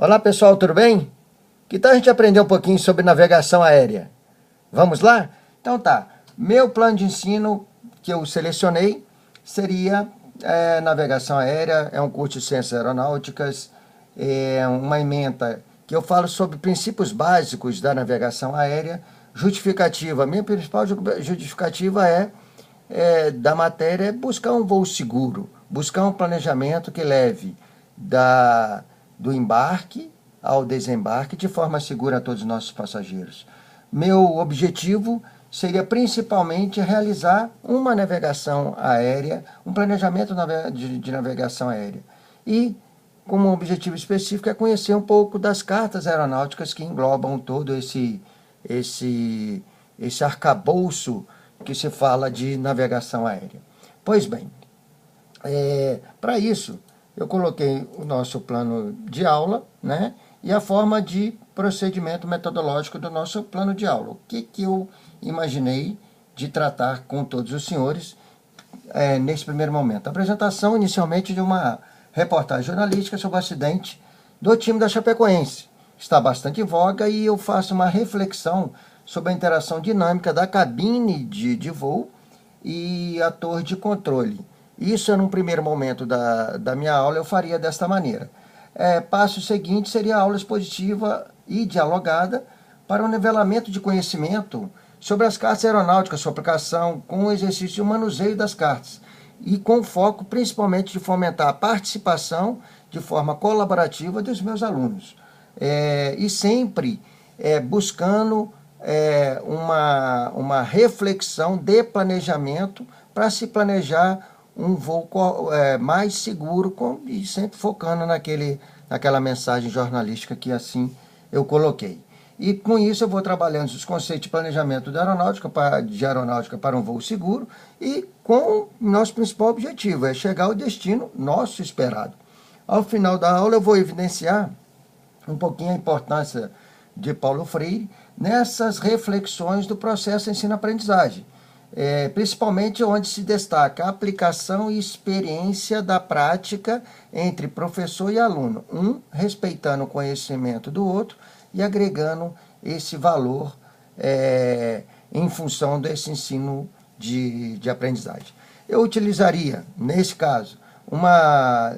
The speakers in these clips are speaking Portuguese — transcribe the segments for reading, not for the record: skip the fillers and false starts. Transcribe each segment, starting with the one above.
Olá pessoal, tudo bem? Que tal a gente aprender um pouquinho sobre navegação aérea? Vamos lá? Então tá, meu plano de ensino que eu selecionei seria navegação aérea, é um curso de ciências aeronáuticas, é uma ementa que eu falo sobre princípios básicos da navegação aérea, justificativa. A minha principal justificativa da matéria é buscar um voo seguro, buscar um planejamento que leve do embarque ao desembarque de forma segura a todos os nossos passageiros. Meu objetivo seria principalmente realizar uma navegação aérea, um planejamento de navegação aérea. E, como um objetivo específico, é conhecer um pouco das cartas aeronáuticas que englobam todo esse arcabouço que se fala de navegação aérea. Pois bem, para isso, eu coloquei o nosso plano de aula, né? E a forma de procedimento metodológico do nosso plano de aula. O que eu imaginei de tratar com todos os senhores nesse primeiro momento? A apresentação, inicialmente, de uma reportagem jornalística sobre o acidente do time da Chapecoense. Está bastante em voga e eu faço uma reflexão sobre a interação dinâmica da cabine de voo e a torre de controle. Isso, num primeiro momento da minha aula, eu faria desta maneira. Passo seguinte seria a aula expositiva e dialogada para o nivelamento de conhecimento sobre as cartas aeronáuticas, sua aplicação com o exercício de manuseio das cartas, e com foco principalmente de fomentar a participação de forma colaborativa dos meus alunos. E sempre buscando uma reflexão de planejamento para se planejar um voo mais seguro e sempre focando naquela mensagem jornalística que assim eu coloquei. E com isso eu vou trabalhando os conceitos de planejamento de aeronáutica para um voo seguro e com o nosso principal objetivo, é chegar ao destino nosso esperado. Ao final da aula eu vou evidenciar um pouquinho a importância de Paulo Freire nessas reflexões do processo ensino-aprendizagem. Principalmente onde se destaca a aplicação e experiência da prática entre professor e aluno, um respeitando o conhecimento do outro e agregando esse valor em função desse ensino de aprendizagem. Eu utilizaria, nesse caso, uma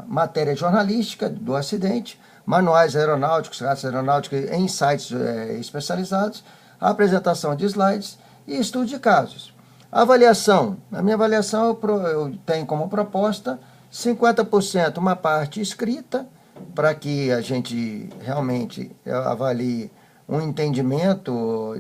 matéria jornalística do acidente, manuais aeronáuticos, cartas aeronáuticas em sites especializados, a apresentação de slides e estudo de casos. Avaliação. A minha avaliação eu tenho como proposta 50% uma parte escrita, para que a gente realmente avalie um entendimento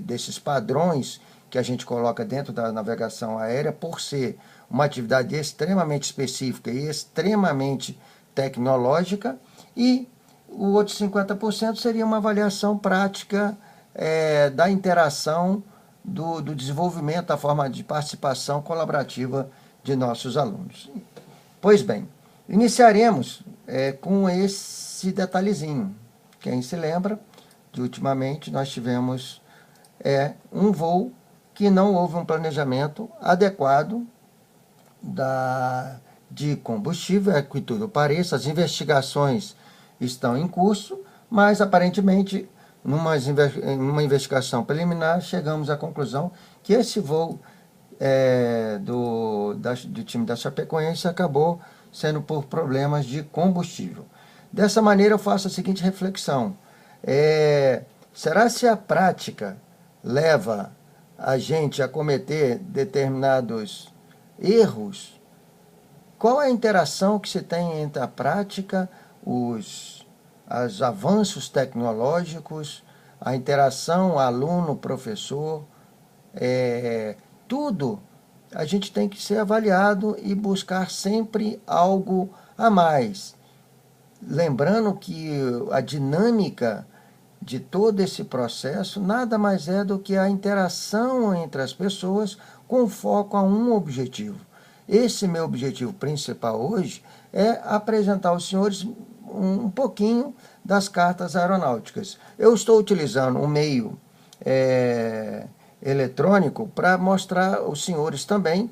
desses padrões que a gente coloca dentro da navegação aérea, por ser uma atividade extremamente específica e extremamente tecnológica, e o outro 50% seria uma avaliação prática da interação, do desenvolvimento, da forma de participação colaborativa de nossos alunos. Pois bem, iniciaremos com esse detalhezinho. Quem se lembra, de ultimamente nós tivemos um voo que não houve um planejamento adequado de combustível, que tudo pareça, as investigações estão em curso, mas aparentemente numa investigação preliminar, chegamos à conclusão que esse voo do time da Chapecoense acabou sendo por problemas de combustível. Dessa maneira, eu faço a seguinte reflexão. Será se a prática leva a gente a cometer determinados erros? Qual é a interação que se tem entre a prática, os avanços tecnológicos, a interação aluno-professor, tudo a gente tem que ser avaliado e buscar sempre algo a mais. Lembrando que a dinâmica de todo esse processo nada mais é do que a interação entre as pessoas com foco a um objetivo. Esse meu objetivo principal hoje é apresentar aos senhores um pouquinho das cartas aeronáuticas. Eu estou utilizando um meio eletrônico para mostrar aos senhores também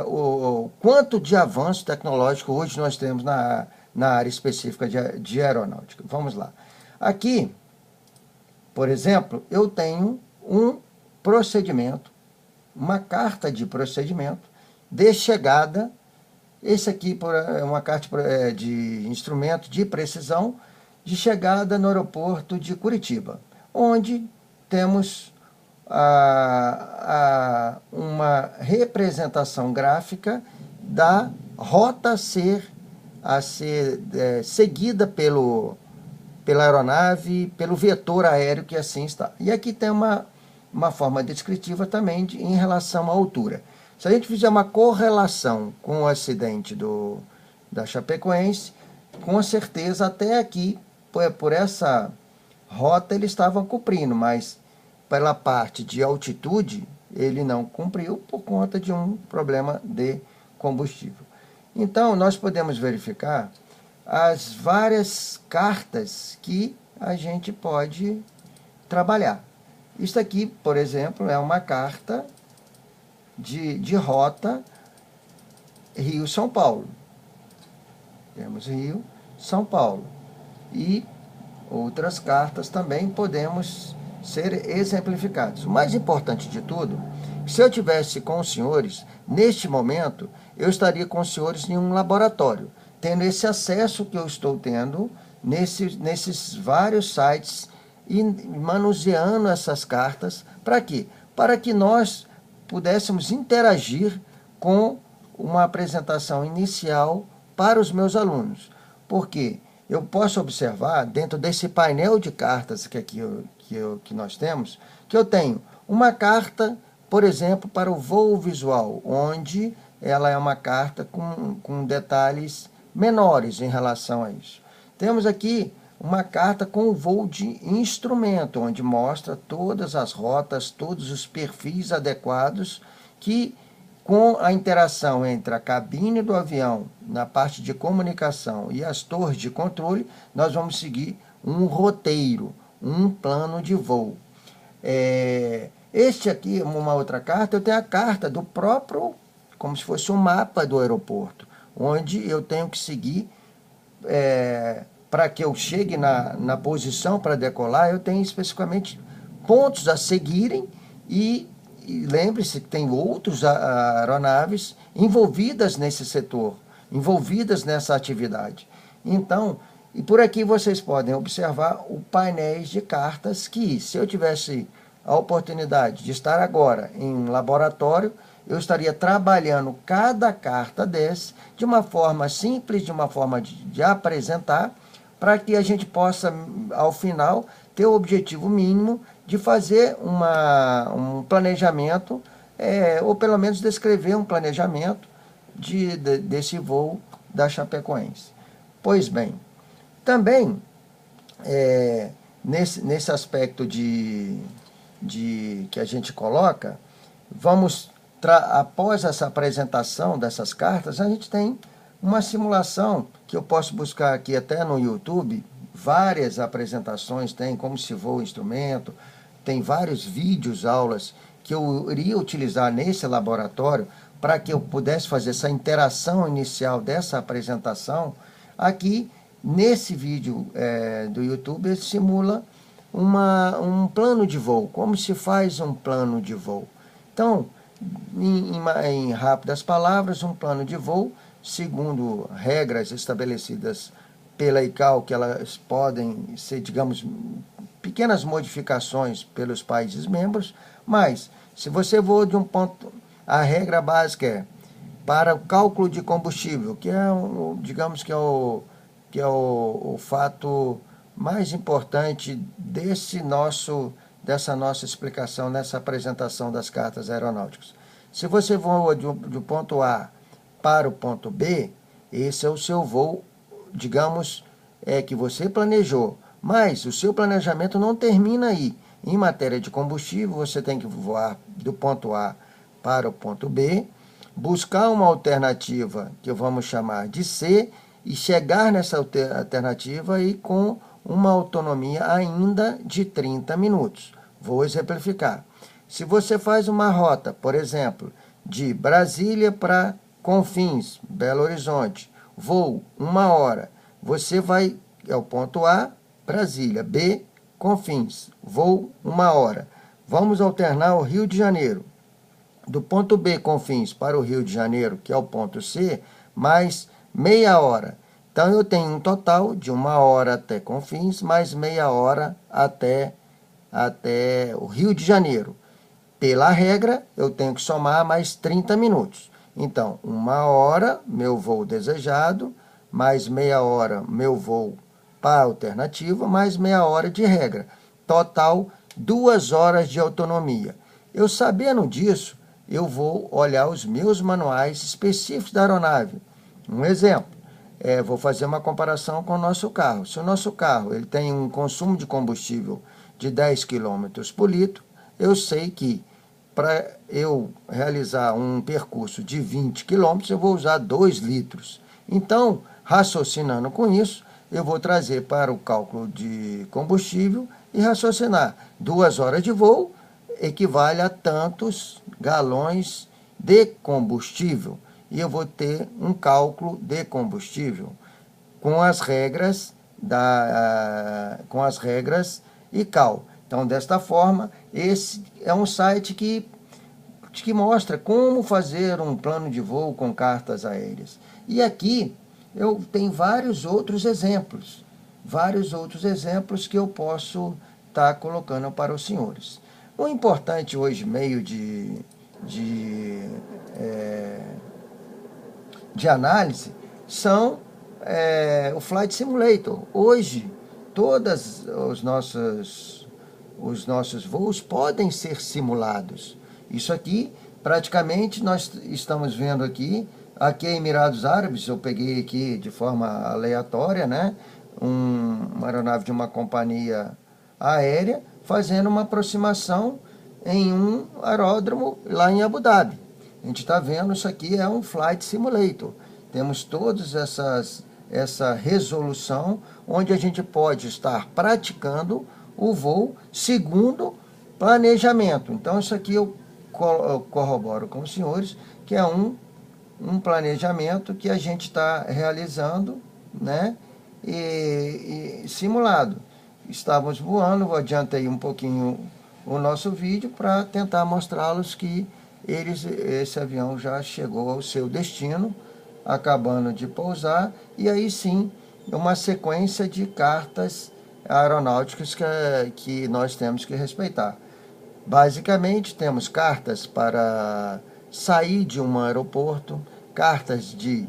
o quanto de avanço tecnológico hoje nós temos na área específica de aeronáutica. Vamos lá. Aqui, por exemplo, eu tenho um procedimento, uma carta de procedimento de chegada. Esse aqui é uma carta de instrumento de precisão de chegada no aeroporto de Curitiba, onde temos uma representação gráfica da rota a ser seguida pela aeronave, pelo vetor aéreo que assim está. E aqui tem uma forma descritiva também em relação à altura. Se a gente fizer uma correlação com o acidente da Chapecoense, com certeza até aqui, por essa rota, eles estavam cumprindo, mas pela parte de altitude, ele não cumpriu por conta de um problema de combustível. Então, nós podemos verificar as várias cartas que a gente pode trabalhar. Isso aqui, por exemplo, é uma carta de rota Rio-São Paulo. Temos Rio-São Paulo. E outras cartas também podemos ser exemplificados. O mais importante de tudo, se eu tivesse com os senhores, neste momento, eu estaria com os senhores em um laboratório, tendo esse acesso que eu estou tendo nesses vários sites e manuseando essas cartas. Para quê? Para que nós pudéssemos interagir com uma apresentação inicial para os meus alunos. Porque eu posso observar, dentro desse painel de cartas que nós temos, que eu tenho uma carta, por exemplo, para o voo visual, onde ela é uma carta com detalhes menores em relação a isso. Temos aqui uma carta com o voo de instrumento, onde mostra todas as rotas, todos os perfis adequados que, com a interação entre a cabine do avião, na parte de comunicação, e as torres de controle, nós vamos seguir um roteiro, um plano de voo. Este aqui, uma outra carta, eu tenho a carta do próprio, como se fosse um mapa do aeroporto, onde eu tenho que seguir, para que eu chegue na posição para decolar, eu tenho especificamente pontos a seguirem e lembre-se que tem outras aeronaves envolvidas nesse setor, envolvidas nessa atividade. Então, e por aqui vocês podem observar o painéis de cartas que, se eu tivesse a oportunidade de estar agora em um laboratório, eu estaria trabalhando cada carta desse de uma forma simples, de uma forma de apresentar, para que a gente possa, ao final, ter o objetivo mínimo de fazer um planejamento, ou pelo menos descrever um planejamento desse voo da Chapecoense. Pois bem, também, nesse aspecto que a gente coloca, após essa apresentação dessas cartas, a gente tem uma simulação que eu posso buscar aqui até no YouTube, várias apresentações, tem como se voa o instrumento, tem vários vídeos, aulas, que eu iria utilizar nesse laboratório para que eu pudesse fazer essa interação inicial dessa apresentação. Aqui, nesse vídeo do YouTube, ele simula um plano de voo, como se faz um plano de voo. Então, em rápidas palavras, um plano de voo, segundo regras estabelecidas pela ICAO, que elas podem ser, digamos, pequenas modificações pelos países membros, mas se você voa de um ponto, a regra básica é para o cálculo de combustível, que é, digamos que é o fato mais importante dessa nossa explicação, nessa apresentação das cartas aeronáuticas. Se você voa do ponto A para o ponto B, esse é o seu voo, digamos, que você planejou. Mas o seu planejamento não termina aí. Em matéria de combustível, você tem que voar do ponto A para o ponto B, buscar uma alternativa que vamos chamar de C e chegar nessa alternativa aí com uma autonomia ainda de 30 minutos. Vou exemplificar. Se você faz uma rota, por exemplo, de Brasília para Confins, Belo Horizonte, voo 1 hora, você vai, é o ponto A, Brasília, B, Confins, voo 1 hora. Vamos alternar o Rio de Janeiro. Do ponto B, Confins, para o Rio de Janeiro, que é o ponto C, mais meia hora. Então, eu tenho um total de 1 hora até Confins, mais meia hora até o Rio de Janeiro. Pela regra, eu tenho que somar mais 30 minutos. Então, 1 hora, meu voo desejado, mais meia hora, meu voo para alternativa, mais meia hora de regra. Total, 2 horas de autonomia. Eu sabendo disso, eu vou olhar os meus manuais específicos da aeronave. Um exemplo, vou fazer uma comparação com o nosso carro. Se o nosso carro ele tem um consumo de combustível de 10 km por litro, eu sei que para eu realizar um percurso de 20 km, eu vou usar 2 litros. Então, raciocinando com isso, eu vou trazer para o cálculo de combustível e raciocinar. 2 horas de voo equivale a tantos galões de combustível. E eu vou ter um cálculo de combustível com as regras ICAO. Então, desta forma, esse é um site que mostra como fazer um plano de voo com cartas aéreas. E aqui eu tenho vários outros exemplos que eu posso estar colocando para os senhores. O importante hoje, meio de análise, são o Flight Simulator. Hoje, todos os nossos voos podem ser simulados. Isso aqui, praticamente, nós estamos vendo aqui em Emirados Árabes, eu peguei aqui de forma aleatória, né, uma aeronave de uma companhia aérea, fazendo uma aproximação em um aeródromo lá em Abu Dhabi. A gente está vendo, isso aqui é um Flight Simulator. Temos todas essa resolução, onde a gente pode estar praticando o voo segundo planejamento. Então, isso aqui eu corroboro com os senhores, que é um planejamento que a gente está realizando, né, e simulado. Estávamos voando, vou adiantei um pouquinho o nosso vídeo para tentar mostrá-los que esse avião já chegou ao seu destino, acabando de pousar, e aí sim, uma sequência de cartas aeronáuticas que nós temos que respeitar. Basicamente, temos cartas para sair de um aeroporto, cartas de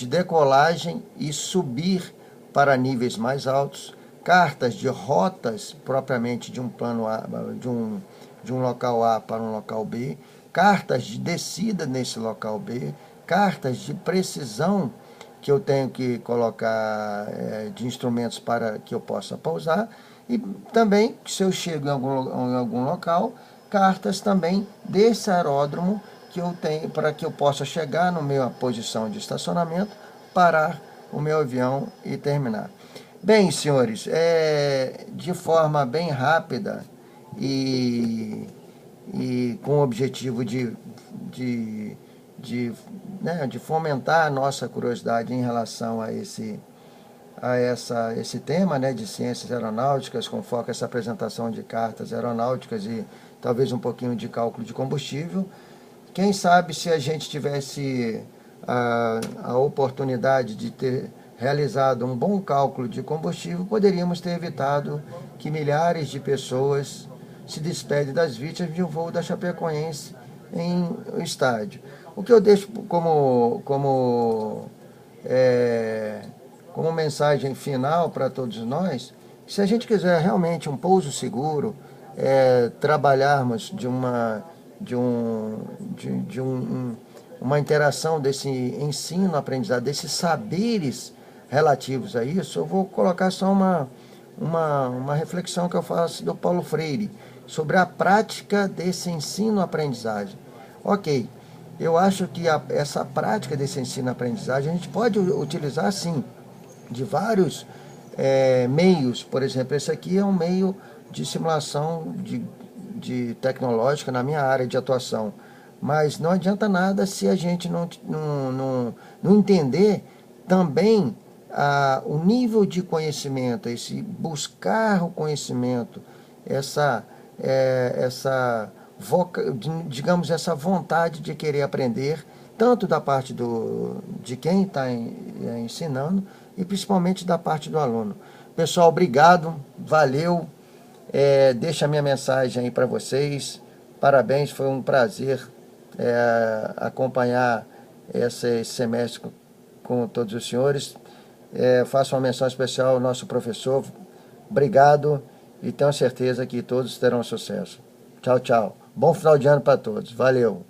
decolagem e subir para níveis mais altos, cartas de rotas propriamente de um plano A, de um local A para um local B, cartas de descida nesse local B, cartas de precisão que eu tenho que colocar de instrumentos para que eu possa pousar, e também, se eu chego em algum local, cartas também desse aeródromo que eu tenho para que eu possa chegar na minha posição de estacionamento, parar o meu avião e terminar. Bem, senhores, de forma bem rápida e com o objetivo de fomentar a nossa curiosidade em relação a esse tema, né, de ciências aeronáuticas, com foco nessa apresentação de cartas aeronáuticas e talvez um pouquinho de cálculo de combustível. Quem sabe, se a gente tivesse a oportunidade de ter realizado um bom cálculo de combustível, poderíamos ter evitado que milhares de pessoas se despedem das vítimas de um voo da Chapecoense em estádio. O que eu deixo como mensagem final para todos nós, se a gente quiser realmente um pouso seguro, trabalharmos uma interação desse ensino-aprendizado, desses saberes relativos a isso, eu vou colocar só uma reflexão que eu faço do Paulo Freire, sobre a prática desse ensino-aprendizagem. Ok, eu acho que essa prática desse ensino-aprendizagem a gente pode utilizar, sim, de vários meios. Por exemplo, esse aqui é um meio de simulação de tecnológica na minha área de atuação. Mas não adianta nada se a gente não entender também o nível de conhecimento, esse buscar o conhecimento, digamos, essa vontade de querer aprender, tanto da parte de quem está ensinando e principalmente da parte do aluno. Pessoal, obrigado, valeu, deixa a minha mensagem aí para vocês, parabéns, foi um prazer acompanhar esse semestre com todos os senhores. Faço uma menção especial ao nosso professor, obrigado e tenho certeza que todos terão sucesso. Tchau, tchau. Bom final de ano para todos. Valeu.